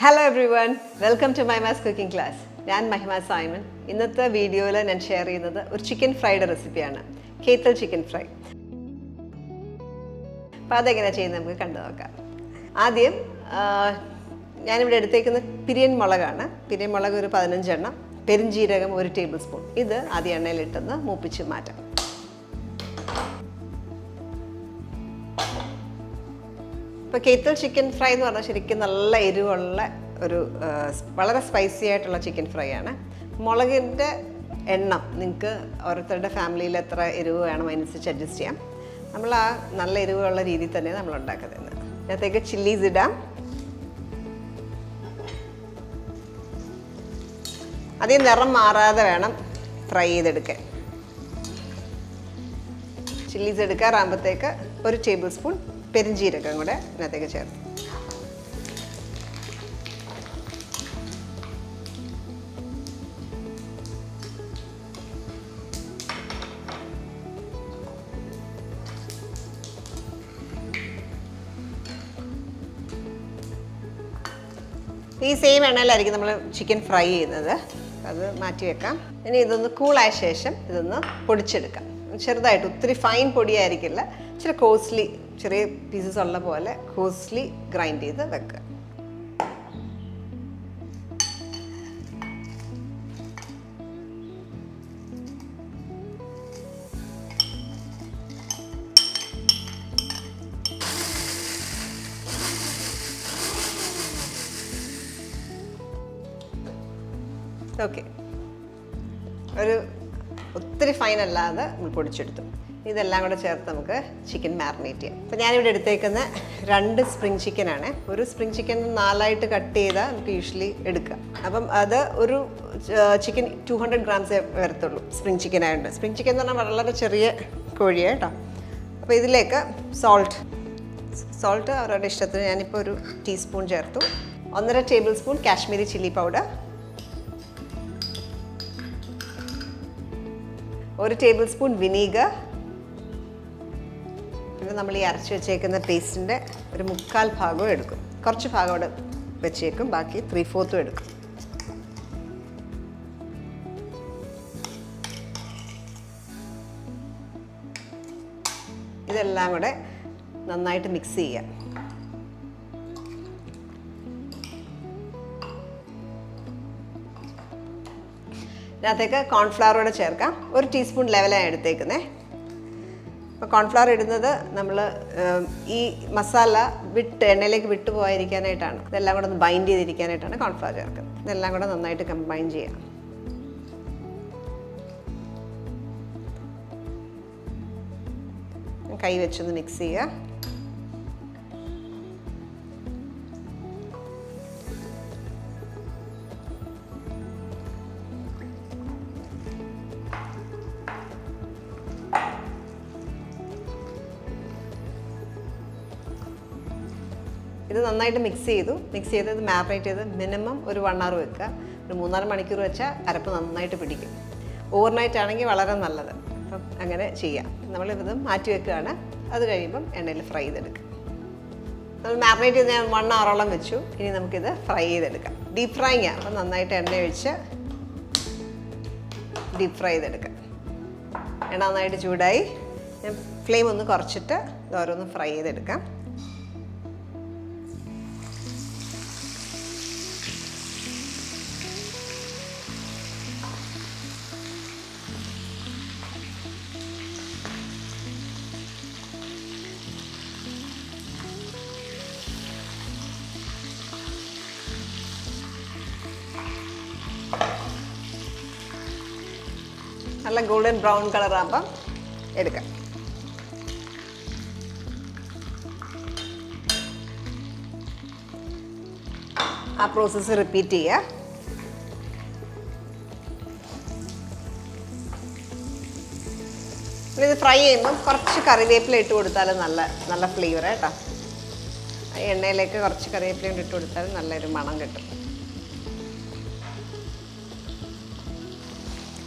Hello everyone, welcome to Mahima's cooking class. I am Mahima Simon. In this video, I will share a chicken fried recipe. Ketal chicken fry. That's how we will do it. First, I will take Piriyan Malaga. Piriyan Malaga is 15 Perinjeeragam 1 tablespoon. This is the Ketal chicken fry is a very spicy chicken fry. Molaginte enna ninge orathude family il etra erivu venam adinchu adjust cheyam. Nammal aa nalla erivu ulla reethi thanne nammal undakkathennu. Idathekku chillies idam. Adi niram maarade venam fry cheyidedukkan. Chillies edukkarambathekku 1 tablespoon Perinjeeragam kude inathekku ചേർത്ത്. ഈ same എണ്ണയിലായിരിക്കും നമ്മൾ chicken fry ചെയ്യുന്നത്. അത് മാറ്റി വെക്കാം. ഇനി ഇതൊന്ന് കൂളായ ശേഷം ഇതൊന്ന് പൊടിച്ചെടുക്കാം. ചെറുതായിട്ട് ഒത്തിരി ഫൈൻ പൊടിയായിരിക്കില്ല, ഇച്ചിരി കോസ്റ്റ്ലി ചെറിയ പീസസ് ഉള്ള പോലെ കോസ്റ്റ്ലി ഗ്രൈൻഡ് ചെയ്ത് വെക്കുക. ഓക്കെ, ഒരു ഒത്തിരി ഫൈൻ അല്ലാതെ നമ്മൾ പൊടിച്ചെടുത്തു. ഇതെല്ലാം കൂടെ ചേർത്ത് നമുക്ക് ചിക്കൻ മാരിനേറ്റ് ചെയ്യാം. അപ്പോൾ ഞാനിവിടെ എടുത്തേക്കുന്ന 2 സ്പ്രിംഗ് ചിക്കനാണ്. ഒരു സ്പ്രിംഗ് ചിക്കൻ 4ആയിട്ട് കട്ട് ചെയ്താൽ നമുക്ക് യൂഷ്വലി എടുക്കാം. അപ്പം അത് ഒരു ചിക്കൻ 200 grams വരത്തുള്ളൂ സ്പ്രിംഗ് ചിക്കൻ ആയതുകൊണ്ട്. സ്പ്രിംഗ് ചിക്കൻ എന്ന് പറഞ്ഞാൽ വളരെ ചെറിയ കോഴിയാണ് കേട്ടോ. അപ്പോൾ ഇതിലേക്ക് സോൾട്ട് അവരുടെ ഇഷ്ടത്തിന് ഞാനിപ്പോൾ ഒരു ടീസ്പൂൺ ചേർത്തു. 1.5 tablespoon Kashmiri chilli powder, 1 tablespoon vinegar, പിന്നെ നമ്മൾ ഈ അരച്ച് വെച്ചേക്കുന്ന പേസ്റ്റിൻ്റെ ഒരു 3/4 ഭാഗവും എടുക്കും. കുറച്ച് ഭാഗം അവിടെ വെച്ചേക്കും, ബാക്കി 3/4 എടുക്കും. ഇതെല്ലാം കൂടെ നന്നായിട്ട് മിക്സ് ചെയ്യാം. ഇതിനകത്തേക്ക് കോൺഫ്ലവർ കൂടെ ചേർക്കാം. 1 ടീസ്പൂൺ ലെവലാണ് എടുത്തേക്കുന്നത്. അപ്പോൾ കോൺഫ്ലവർ ഇടുന്നത് നമ്മൾ ഈ മസാല എണ്ണയിലേക്ക് വിട്ടു പോകാതിരിക്കാനായിട്ടാണ്. ഇതെല്ലാം കൂടെ ഒന്ന് ബൈൻഡ് ചെയ്തിരിക്കാനായിട്ടാണ് കോൺഫ്ലവർ ചേർക്കുന്നത്. ഇതെല്ലാം കൂടെ നന്നായിട്ട് കമ്പൈൻ ചെയ്യാം. കൈ വെച്ചൊന്ന് മിക്സ് ചെയ്യുക. ഇത് നന്നായിട്ട് മിക്സ് ചെയ്ത് ഇത് മാരിനേറ്റ് ചെയ്ത് മിനിമം ഒരു 1 hour വെക്കുക. ഒരു 3-4 മണിക്കൂർ വെച്ചാൽ അരപ്പ് നന്നായിട്ട് പിടിക്കും. ഓവർനൈറ്റ് ആണെങ്കിൽ വളരെ നല്ലത്. അപ്പം അങ്ങനെ ചെയ്യാം. നമ്മളിത് മാറ്റി വെക്കുകയാണ്. അത് കഴിയുമ്പം എണ്ണയിൽ ഫ്രൈ ചെയ്തെടുക്കാം. നമ്മൾ മാരിനേറ്റ് ചെയ്ത് ഞാൻ 1 hour വെച്ചു. ഇനി നമുക്കിത് ഫ്രൈ ചെയ്തെടുക്കാം. ഡീപ്പ് ഫ്രൈങ് ആണ്. അപ്പം നന്നായിട്ട് എണ്ണ ഒഴിച്ച് ഡീപ്പ് ഫ്രൈ ചെയ്തെടുക്കാം. എണ്ണ നന്നായിട്ട് ചൂടായി. ഞാൻ ഫ്ലെയിം ഒന്ന് കുറച്ചിട്ട് ഇത് ഓരോന്ന് ഫ്രൈ ചെയ്തെടുക്കാം. നല്ല ഗോൾഡൻ ബ്രൗൺ കളർ ആകുമ്പം എടുക്കാം. ആ പ്രോസസ്സ് റിപ്പീറ്റ് ചെയ്യുക. ഇത് ഫ്രൈ ചെയ്യുമ്പം കുറച്ച് കറിവേപ്പില ഇട്ട് കൊടുത്താലും നല്ല ഫ്ലേവർ കേട്ടോ. ഈ എണ്ണയിലേക്ക് കുറച്ച് കറിവേപ്പില ഇട്ട് കൊടുത്താലും നല്ലൊരു മണം കിട്ടും.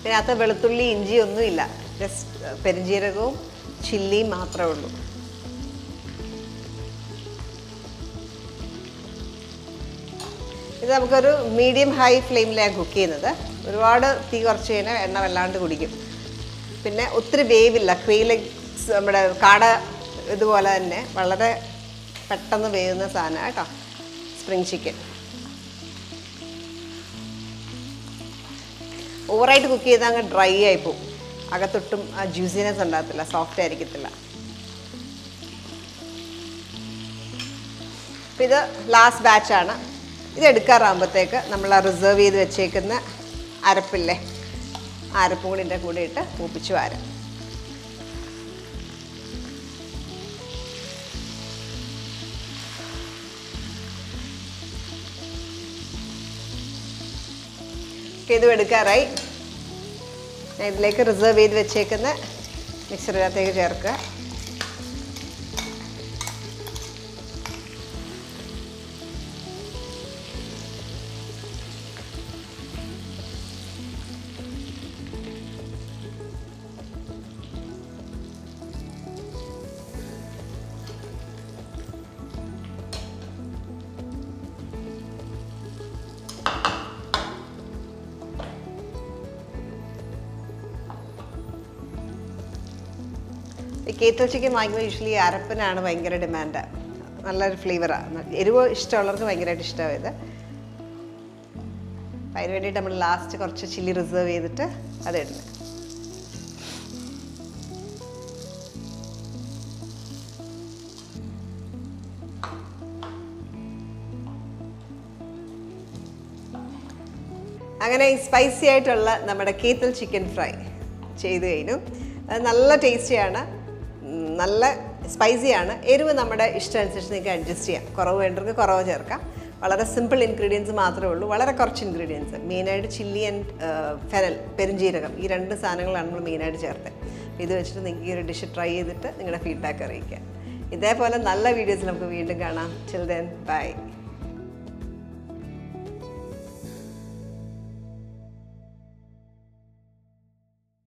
ഇതിനകത്ത് വെളുത്തുള്ളി ഇഞ്ചി ഒന്നുമില്ല, ജസ്റ്റ് പെരിഞ്ജീരകവും ചില്ലിയും മാത്രമേ ഉള്ളൂ. ഇത് നമുക്കൊരു മീഡിയം ഹൈ ഫ്ലെയിമിലാണ് കുക്ക് ചെയ്യുന്നത്. ഒരുപാട് തീ കുറച്ച് കഴിഞ്ഞാൽ എണ്ണ വല്ലാണ്ട് കുടിക്കും. പിന്നെ ഒത്തിരി വേവില്ല. ക്വെയിൽ എഗ്സ് നമ്മുടെ കാട ഇതുപോലെ തന്നെ വളരെ പെട്ടെന്ന് വേവുന്ന സാധനമാണ് കേട്ടോ സ്പ്രിംഗ് ചിക്കൻ. ഓവറായിട്ട് കുക്ക് ചെയ്താൽ അങ്ങ് ഡ്രൈ ആയിപ്പോവും. അകത്തൊട്ടും ആ ജ്യൂസിനെസ് ഉണ്ടാകത്തില്ല, സോഫ്റ്റ് ആയിരിക്കത്തില്ല. അപ്പം ഇത് ലാസ്റ്റ് ബാച്ചാണ്. ഇത് എടുക്കാറാകുമ്പോഴത്തേക്ക് നമ്മൾ റിസർവ് ചെയ്ത് വെച്ചേക്കുന്ന അരപ്പില്ലേ, അരപ്പും കൂടി ഇതിൻ്റെ കൂടെ ഇട്ട് മൂപ്പിച്ച് വാരാം. ഇതും എടുക്കാറായി. ഞാൻ ഇതിലേക്ക് റിസർവ് ചെയ്ത് വെച്ചേക്കുന്ന മിക്സറിനകത്തേക്ക് ചേർക്കുക. ഈ കേത്തൽ ചിക്കൻ വാങ്ങിക്കുമ്പോൾ യൂഷ്വലി അരപ്പനാണ് ഭയങ്കര ഡിമാൻഡ്. നല്ലൊരു ഫ്ലേവറാണ്. എരിവ് ഇഷ്ടമുള്ളവർക്ക് ഭയങ്കരമായിട്ട് ഇഷ്ടമാണ് ഇത്. അപ്പം അതിന് വേണ്ടിയിട്ട് നമ്മൾ ലാസ്റ്റ് കുറച്ച് ചില്ലി റിസർവ് ചെയ്തിട്ട് അതിടുന്നത്. അങ്ങനെ സ്പൈസി ആയിട്ടുള്ള നമ്മുടെ കേത്തൽ ചിക്കൻ ഫ്രൈ ചെയ്ത് കഴിഞ്ഞു. അത് നല്ല ടേസ്റ്റിയാണ്, നല്ല സ്പൈസിയാണ്. എരിവ് നമ്മുടെ ഇഷ്ടം അനുസരിച്ച് നിങ്ങൾക്ക് അഡ്ജസ്റ്റ് ചെയ്യാം. കുറവ് വേണ്ടവർക്ക് കുറവ് ചേർക്കാം. വളരെ സിമ്പിൾ ഇൻഗ്രീഡിയൻസ് മാത്രമേ ഉള്ളൂ. വളരെ കുറച്ച് ഇൻഗ്രീഡിയൻസ്. മെയിനായിട്ട് ചില്ലി ആൻഡ് ഫെനൽ, പെരുംജീരകം, ഈ 2 സാധനങ്ങളാണ് നമ്മൾ മെയിനായിട്ട് ചേർത്തത്. ഇത് വെച്ചിട്ട് നിങ്ങൾക്ക് ഈ ഒരു ഡിഷ് ട്രൈ ചെയ്തിട്ട് നിങ്ങളുടെ ഫീഡ്ബാക്ക് അറിയിക്കുക. ഇതേപോലെ നല്ല വീഡിയോസ് നമുക്ക് വീണ്ടും കാണാം. Till then bye.